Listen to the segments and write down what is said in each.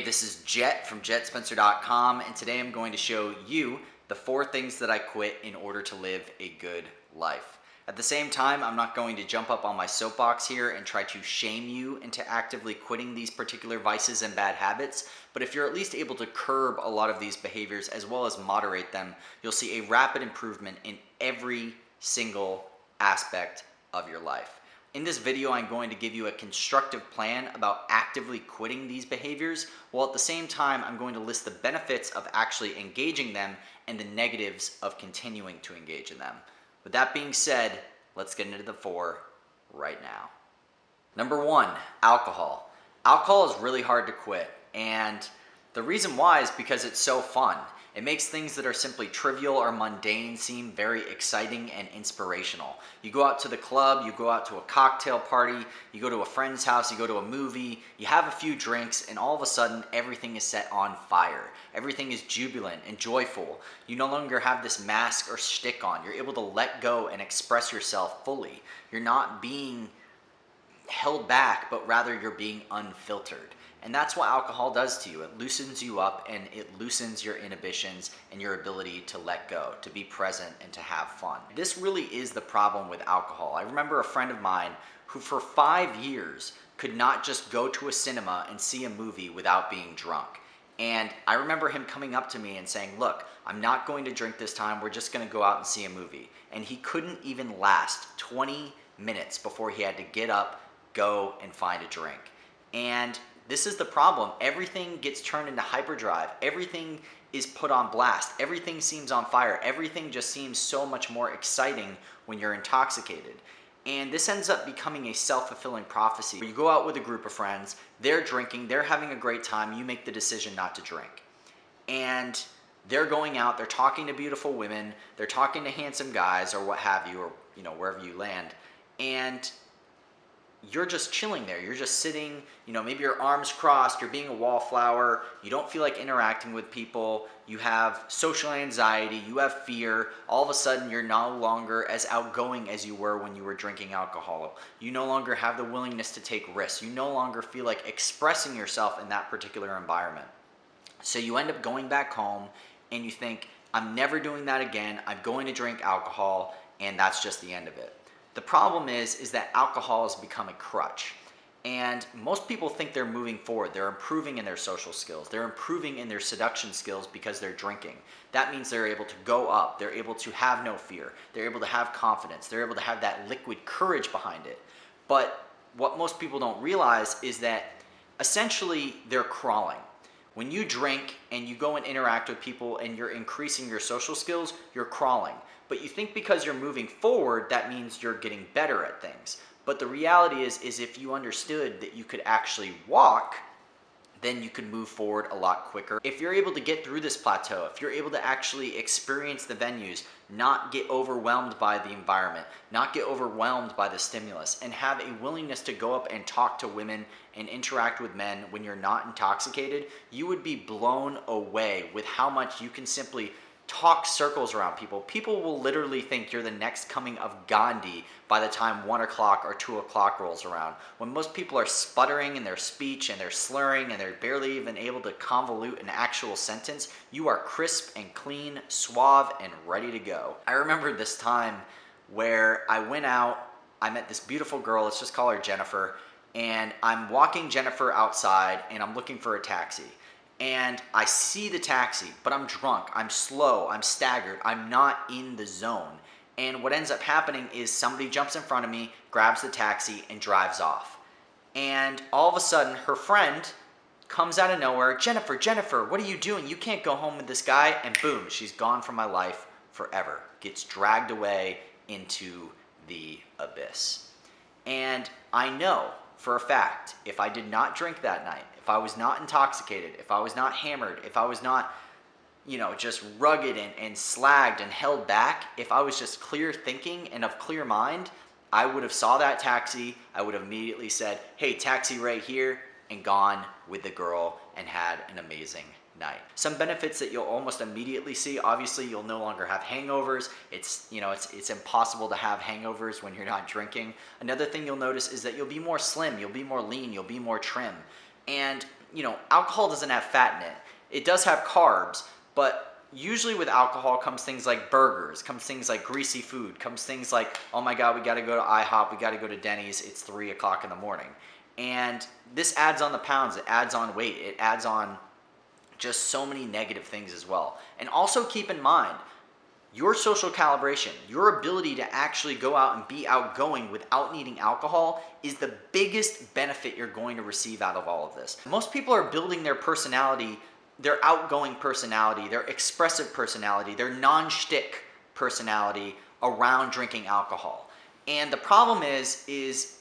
this is Jet from JechtSpencer.com, and today I'm going to show you the 4 things that I quit in order to live a good life. At the same time, I'm not going to jump up on my soapbox here and try to shame you into actively quitting these particular vices and bad habits, but if you're at least able to curb a lot of these behaviors as well as moderate them, you'll see a rapid improvement in every single aspect of your life. In this video, I'm going to give you a constructive plan about actively quitting these behaviors, while at the same time, I'm going to list the benefits of actually engaging them and the negatives of continuing to engage in them. With that being said, let's get into the 4 right now. Number 1, alcohol. Alcohol is really hard to quit, and the reason why is because it's so fun. It makes things that are simply trivial or mundane seem very exciting and inspirational. You go out to the club, you go out to a cocktail party, you go to a friend's house, you go to a movie, you have a few drinks, and all of a sudden everything is set on fire. Everything is jubilant and joyful. You no longer have this mask or shtick on. You're able to let go and express yourself fully. You're not being held back, but rather you're being unfiltered. And that's what alcohol does to you. It loosens you up and it loosens your inhibitions and your ability to let go, to be present, and to have fun. This really is the problem with alcohol. I remember a friend of mine who for 5 years could not just go to a cinema and see a movie without being drunk. And I remember him coming up to me and saying, look, I'm not going to drink this time. We're just going to go out and see a movie. And he couldn't even last 20 minutes before he had to get up, go, and find a drink. And this is the problem. Everything gets turned into hyperdrive. Everything is put on blast. Everything seems on fire. Everything just seems so much more exciting when you're intoxicated. And this ends up becoming a self-fulfilling prophecy. You go out with a group of friends, they're drinking, they're having a great time, you make the decision not to drink. And they're going out, they're talking to beautiful women, they're talking to handsome guys or what have you, or wherever you land. And you're just chilling there. You're just sitting, maybe your arms crossed, you're being a wallflower, you don't feel like interacting with people, you have social anxiety, you have fear. All of a sudden, you're no longer as outgoing as you were when you were drinking alcohol. You no longer have the willingness to take risks. You no longer feel like expressing yourself in that particular environment. So you end up going back home and you think, I'm never doing that again. I'm going to drink alcohol, and that's just the end of it. The problem is that alcohol has become a crutch. And most people think they're moving forward. They're improving in their social skills. They're improving in their seduction skills because they're drinking. That means they're able to go up. They're able to have no fear. They're able to have confidence. They're able to have that liquid courage behind it. But what most people don't realize is that essentially they're crawling. When you drink and you go and interact with people and you're increasing your social skills, you're crawling. But you think because you're moving forward, that means you're getting better at things. But the reality is if you understood that you could actually walk, then you could move forward a lot quicker. If you're able to get through this plateau, if you're able to actually experience the venues, not get overwhelmed by the environment, not get overwhelmed by the stimulus, and have a willingness to go up and talk to women and interact with men when you're not intoxicated, you would be blown away with how much you can simply talk circles around people. People will literally think you're the next coming of Gandhi by the time 1 o'clock or 2 o'clock rolls around. When most people are sputtering in their speech and they're slurring and they're barely even able to convolute an actual sentence, you are crisp and clean, suave, and ready to go. I remember this time where I went out, I met this beautiful girl, let's just call her Jennifer, and I'm walking Jennifer outside and I'm looking for a taxi. And I see the taxi, but I'm drunk, I'm slow, I'm staggered, I'm not in the zone. And what ends up happening is somebody jumps in front of me, grabs the taxi, and drives off. And all of a sudden, her friend comes out of nowhere, Jennifer, what are you doing? You can't go home with this guy. And boom, she's gone from my life forever. Gets dragged away into the abyss. And I know for a fact, if I did not drink that night, if I was not intoxicated, if I was not hammered, if I was not, just rugged and slagged and held back, if I was just clear thinking and of clear mind, I would have saw that taxi, I would have immediately said, hey, taxi right here, and gone with the girl and had an amazing night. Some benefits that you'll almost immediately see, obviously you'll no longer have hangovers. It's impossible to have hangovers when you're not drinking. Another thing you'll notice is that you'll be more slim, you'll be more lean, you'll be more trim. And alcohol doesn't have fat in it. It does have carbs, but usually with alcohol comes things like burgers, comes things like greasy food, comes things like, oh my God, we got to go to IHOP, we got to go to Denny's, it's 3 o'clock in the morning. And this adds on the pounds, it adds on weight, it adds on just so many negative things as well. And also keep in mind, your social calibration, your ability to actually go out and be outgoing without needing alcohol is the biggest benefit you're going to receive out of all of this. Most people are building their personality, their outgoing personality, their expressive personality, their non-shtick personality around drinking alcohol. And the problem is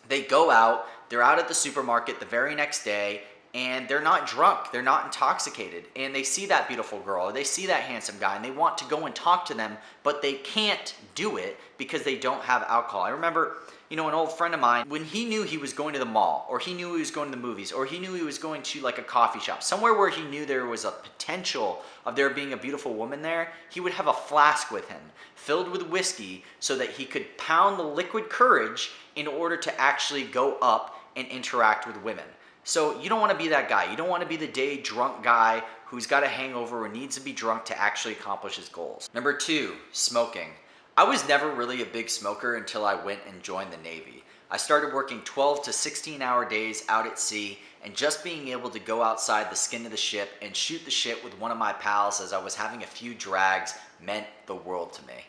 they go out, they're out at the supermarket the very next day, and they're not drunk, they're not intoxicated, and they see that beautiful girl, or they see that handsome guy, and they want to go and talk to them, but they can't do it because they don't have alcohol. I remember, an old friend of mine, when he knew he was going to the mall, or he knew he was going to the movies, or he knew he was going to like a coffee shop, somewhere where he knew there was a potential of there being a beautiful woman there, he would have a flask with him filled with whiskey so that he could pound the liquid courage in order to actually go up and interact with women. So you don't want to be that guy. You don't want to be the day drunk guy who's got a hangover or needs to be drunk to actually accomplish his goals. Number 2, smoking. I was never really a big smoker until I went and joined the Navy. I started working 12 to 16-hour days out at sea, and just being able to go outside the skin of the ship and shoot the shit with one of my pals as I was having a few drags meant the world to me.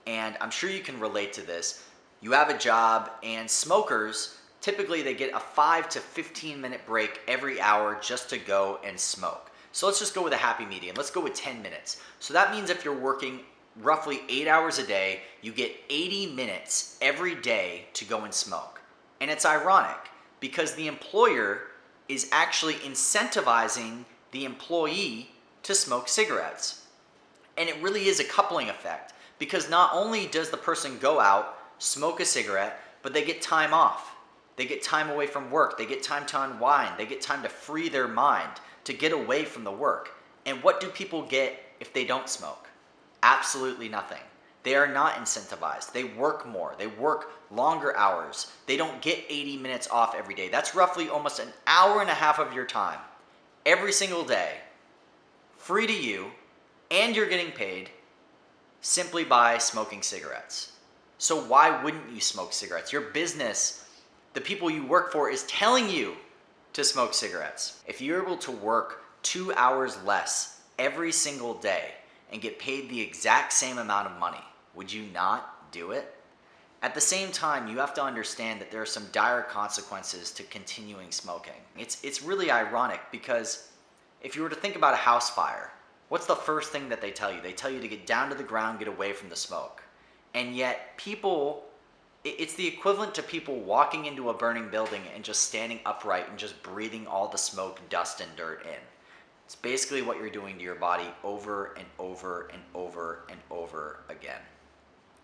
And I'm sure you can relate to this. You have a job, and smokers, typically they get a 5 to 15 minute break every hour just to go and smoke. So let's just go with a happy medium. Let's go with 10 minutes. So that means if you're working roughly 8 hours a day, you get 80 minutes every day to go and smoke. And it's ironic because the employer is actually incentivizing the employee to smoke cigarettes. And it really is a coupling effect, because not only does the person go out, smoke a cigarette, but they get time off. They get time away from work. They get time to unwind. They get time to free their mind, to get away from the work. And what do people get if they don't smoke? Absolutely nothing. They are not incentivized. They work more. They work longer hours. They don't get 80 minutes off every day. That's roughly almost an hour and a half of your time every single day, free to you, and you're getting paid simply by smoking cigarettes. So why wouldn't you smoke cigarettes? Your business, the people you work for, is telling you to smoke cigarettes. If you're able to work 2 hours less every single day and get paid the exact same amount of money, would you not do it? At the same time, you have to understand that there are some dire consequences to continuing smoking. It's really ironic, because if you were to think about a house fire, what's the first thing that they tell you? They tell you to get down to the ground, get away from the smoke. And yet people, it's the equivalent to people walking into a burning building and just standing upright and just breathing all the smoke, dust, and dirt in. It's basically what you're doing to your body over and over and over and over again.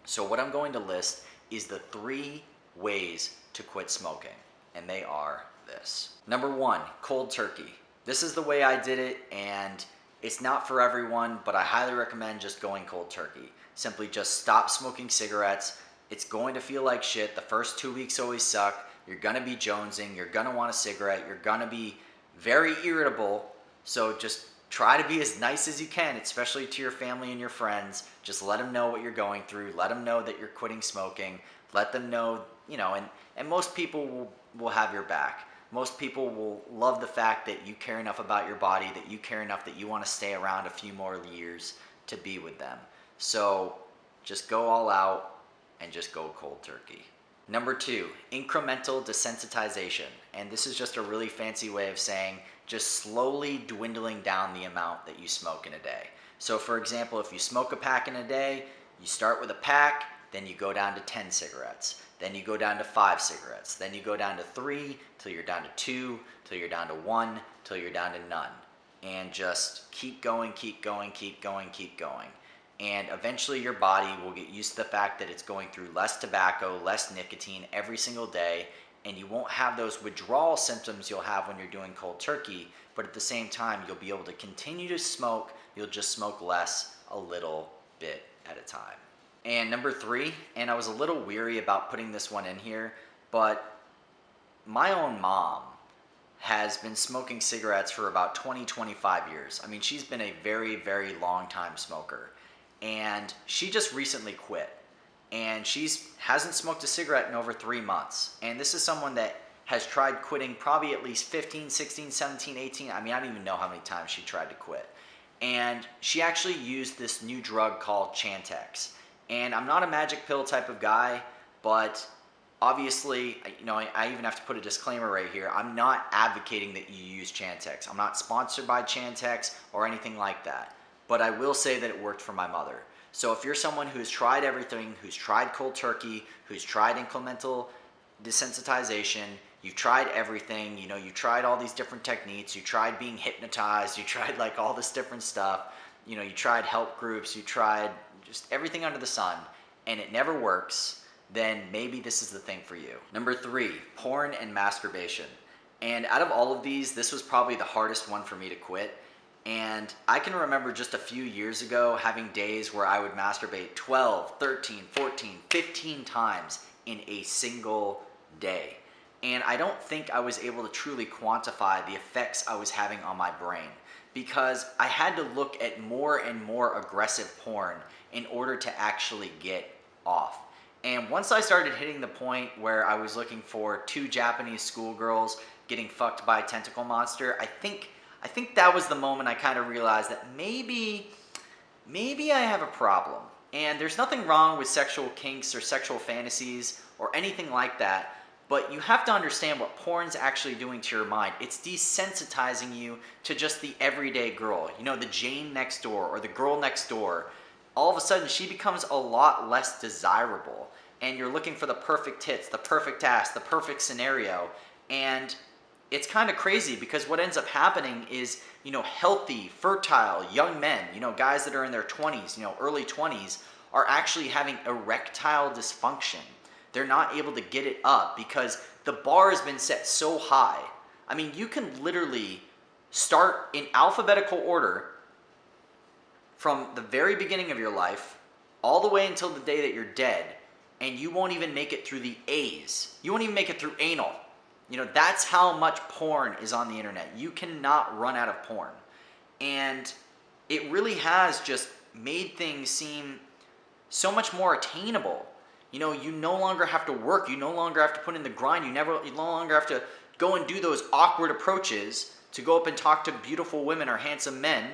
So what I'm going to list is the 3 ways to quit smoking, and they are this. Number 1, cold turkey. This is the way I did it, and it's not for everyone, but I highly recommend just going cold turkey. Simply just stop smoking cigarettes. It's going to feel like shit. The first 2 weeks always suck. You're gonna be jonesing. You're gonna want a cigarette. You're gonna be very irritable. So just try to be as nice as you can, especially to your family and your friends. Just let them know what you're going through. Let them know that you're quitting smoking. Let them know, and most people will have your back. Most people will love the fact that you care enough about your body, that you care enough that you want to stay around a few more years to be with them. So just go all out and just go cold turkey. Number 2, incremental desensitization. And this is just a really fancy way of saying just slowly dwindling down the amount that you smoke in a day. So for example, if you smoke a pack in a day, you start with a pack, then you go down to 10 cigarettes. Then you go down to 5 cigarettes. Then you go down to 3, till you're down to 2, till you're down to 1, till you're down to none. And just keep going, keep going, keep going, keep going. And eventually your body will get used to the fact that it's going through less tobacco, less nicotine every single day, and you won't have those withdrawal symptoms you'll have when you're doing cold turkey, but at the same time, you'll be able to continue to smoke. You'll just smoke less, a little bit at a time. And number 3, and I was a little weary about putting this one in here, but my own mom has been smoking cigarettes for about 20, 25 years. I mean, she's been a very, very long time smoker. And she just recently quit. And hasn't smoked a cigarette in over 3 months. And this is someone that has tried quitting probably at least 15, 16, 17, 18. I mean, I don't even know how many times she tried to quit. And she actually used this new drug called Chantix. And I'm not a magic pill type of guy, but obviously, I even have to put a disclaimer right here. I'm not advocating that you use Chantix. I'm not sponsored by Chantix or anything like that. But I will say that it worked for my mother. So if you're someone who's tried everything, who's tried cold turkey, who's tried incremental desensitization, you've tried everything, you tried all these different techniques, you tried being hypnotized, you tried like all this different stuff, you tried help groups, you tried just everything under the sun, and it never works, then maybe this is the thing for you. Number 3, porn and masturbation. And out of all of these, this was probably the hardest one for me to quit. And I can remember just a few years ago having days where I would masturbate 12, 13, 14, 15 times in a single day. And I don't think I was able to truly quantify the effects I was having on my brain, because I had to look at more and more aggressive porn in order to actually get off. And once I started hitting the point where I was looking for 2 Japanese schoolgirls getting fucked by a tentacle monster, I think that was the moment I kind of realized that maybe I have a problem. And there's nothing wrong with sexual kinks or sexual fantasies or anything like that, but you have to understand what porn's actually doing to your mind. It's desensitizing you to just the everyday girl, the Jane next door or the girl next door. All of a sudden, she becomes a lot less desirable, and you're looking for the perfect tits, the perfect ass, the perfect scenario, and it's kind of crazy because what ends up happening is, healthy, fertile, young men, guys that are in their 20s, early 20s, are actually having erectile dysfunction. They're not able to get it up because the bar has been set so high. I mean, you can literally start in alphabetical order from the very beginning of your life all the way until the day that you're dead, and you won't even make it through the A's. You won't even make it through anal. That's how much porn is on the internet. You cannot run out of porn. And it really has just made things seem so much more attainable. You no longer have to work. You no longer have to put in the grind. You no longer have to go and do those awkward approaches to go up and talk to beautiful women or handsome men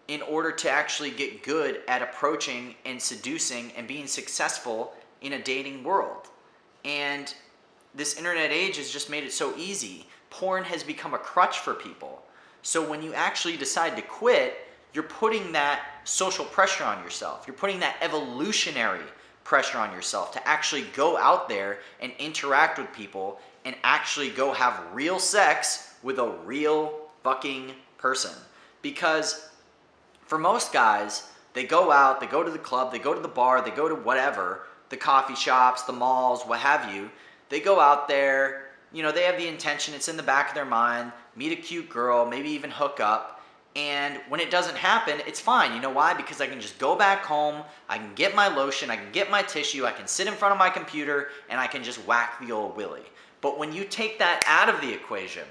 in order to actually get good at approaching and seducing and being successful in a dating world. And this internet age has just made it so easy. Porn has become a crutch for people. So when you actually decide to quit, you're putting that social pressure on yourself. You're putting that evolutionary pressure on yourself to actually go out there and interact with people and actually go have real sex with a real fucking person. Because for most guys, they go out, they go to the club, they go to the bar, they go to whatever, the coffee shops, the malls, what have you. They go out there, they have the intention, it's in the back of their mind, meet a cute girl, maybe even hook up, and when it doesn't happen, it's fine. You know why? Because I can just go back home, I can get my lotion, I can get my tissue, I can sit in front of my computer, and I can just whack the old willy. But when you take that out of the equation,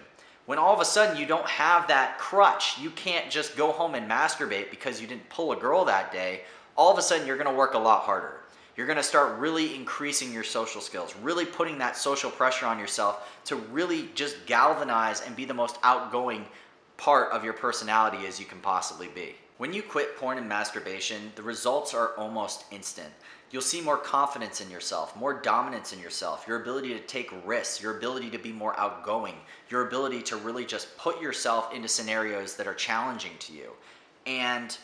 when all of a sudden you don't have that crutch, you can't just go home and masturbate because you didn't pull a girl that day, all of a sudden you're going to work a lot harder. You're going to start really increasing your social skills, really putting that social pressure on yourself to really just galvanize and be the most outgoing part of your personality as you can possibly be. When you quit porn and masturbation, the results are almost instant. You'll see more confidence in yourself, more dominance in yourself, your ability to take risks, your ability to be more outgoing, your ability to really just put yourself into scenarios that are challenging to you. And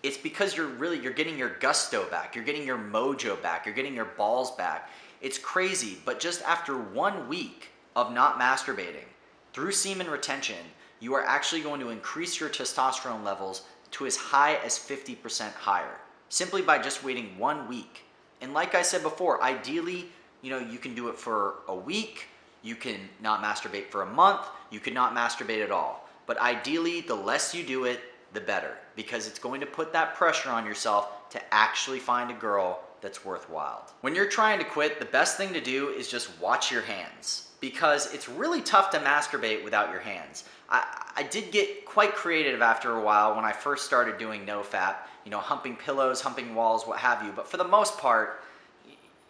it's because you're getting your gusto back, you're getting your mojo back, you're getting your balls back. It's crazy, but just after 1 week of not masturbating, through semen retention, you are actually going to increase your testosterone levels to as high as 50% higher, simply by just waiting 1 week. And like I said before, ideally, you can do it for a week, you can not masturbate for a month, you could not masturbate at all. But ideally, the less you do it, the better, because it's going to put that pressure on yourself to actually find a girl that's worthwhile. When you're trying to quit, the best thing to do is just watch your hands. because it's really tough to masturbate without your hands. I did get quite creative after a while when I first started doing NoFap, humping pillows, humping walls, what have you. But for the most part,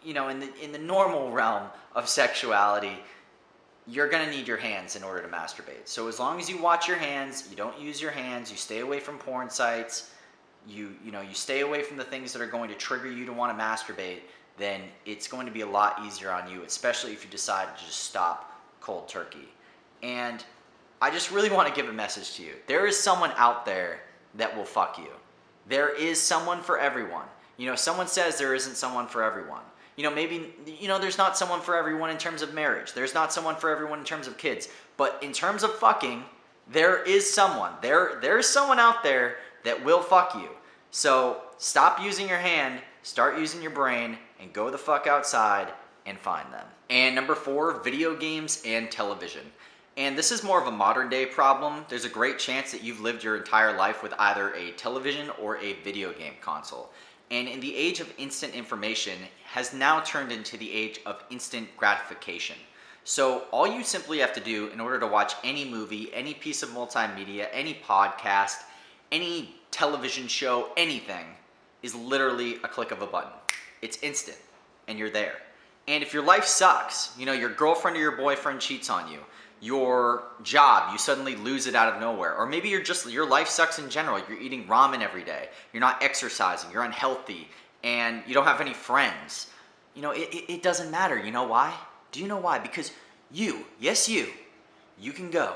in the normal realm of sexuality, you're gonna need your hands in order to masturbate. So as long as you watch your hands, you don't use your hands, you stay away from porn sites, you stay away from the things that are going to trigger you to want to masturbate, then it's going to be a lot easier on you, especially if you decide to just stop cold turkey. And I just really want to give a message to you. There is someone out there that will fuck you. There is someone for everyone. Someone says there isn't someone for everyone. Maybe, there's not someone for everyone in terms of marriage. There's not someone for everyone in terms of kids. But in terms of fucking, there is someone. There's someone out there that will fuck you. So stop using your hand, start using your brain, and go the fuck outside and find them. And number 4, video games and television. And this is more of a modern day problem. There's a great chance that you've lived your entire life with either a television or a video game console. And in the age of instant information has now turned into the age of instant gratification. So all you simply have to do in order to watch any movie, any piece of multimedia, any podcast, any television show, anything, is literally a click of a button. It's instant, and you're there. And if your life sucks, your girlfriend or your boyfriend cheats on you, your job, you suddenly lose it out of nowhere, or maybe your life sucks in general, you're eating ramen every day, you're not exercising, you're unhealthy, and you don't have any friends, it doesn't matter. You know why? Do you know why? Because you can go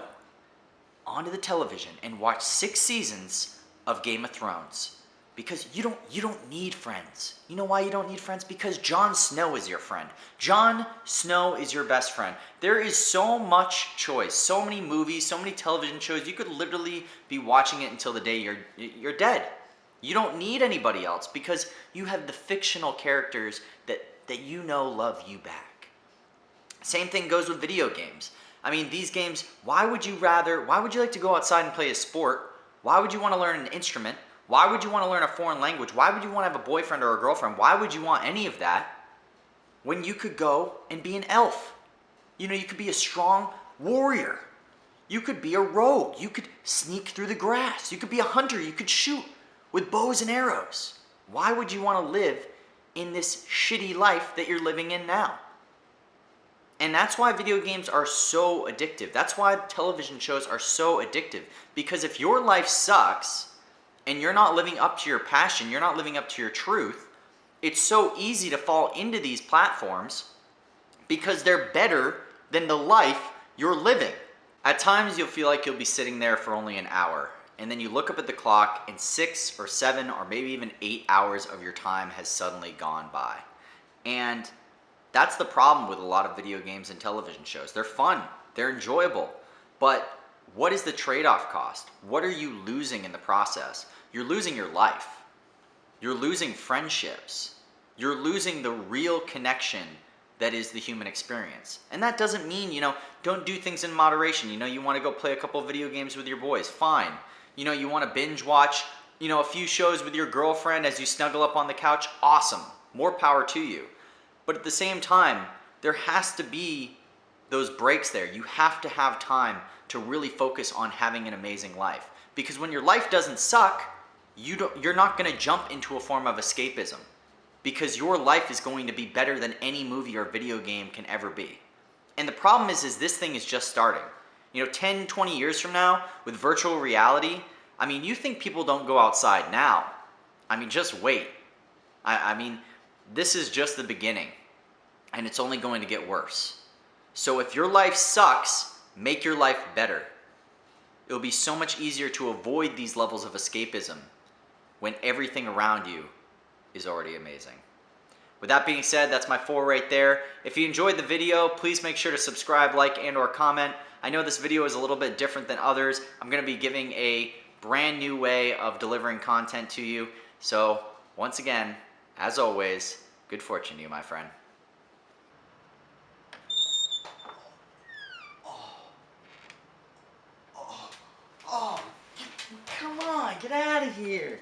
onto the television and watch 6 seasons of Game of Thrones. Because you don't need friends. You know why you don't need friends? Because Jon Snow is your friend. Jon Snow is your best friend. There is so much choice, so many movies, so many television shows. You could literally be watching it until the day you're dead. You don't need anybody else because you have the fictional characters that love you back. Same thing goes with video games. I mean, these games, why would you like to go outside and play a sport? Why would you want to learn an instrument? Why would you want to learn a foreign language? Why would you want to have a boyfriend or a girlfriend? Why would you want any of that when you could go and be an elf? You could be a strong warrior. You could be a rogue. You could sneak through the grass. You could be a hunter. You could shoot with bows and arrows. Why would you want to live in this shitty life that you're living in now? And that's why video games are so addictive. That's why television shows are so addictive. Because if your life sucks, and you're not living up to your passion, you're not living up to your truth, it's so easy to fall into these platforms because they're better than the life you're living. At times you'll feel like you'll be sitting there for only an hour, and then you look up at the clock and 6 or 7 or maybe even 8 hours of your time has suddenly gone by. And that's the problem with a lot of video games and television shows. They're fun, they're enjoyable, but what is the trade-off cost? What are you losing in the process? You're losing your life. You're losing friendships. You're losing the real connection that is the human experience. And that doesn't mean, don't do things in moderation. You want to go play a couple of video games with your boys, fine. You want to binge watch, a few shows with your girlfriend as you snuggle up on the couch, awesome. More power to you. But at the same time, there has to be those breaks there. You have to have time to really focus on having an amazing life. Because when your life doesn't suck, you're not going to jump into a form of escapism. Because your life is going to be better than any movie or video game can ever be. And the problem is this thing is just starting. 10, 20 years from now, with virtual reality, you think people don't go outside now. Just wait. This is just the beginning. And it's only going to get worse. So if your life sucks, make your life better. It'll be so much easier to avoid these levels of escapism when everything around you is already amazing. With that being said, that's my 4 right there. If you enjoyed the video, please make sure to subscribe, like, and or comment. I know this video is a little bit different than others. I'm going to be giving a brand new way of delivering content to you. So once again, as always, good fortune to you, my friend. Oh, come on, get out of here.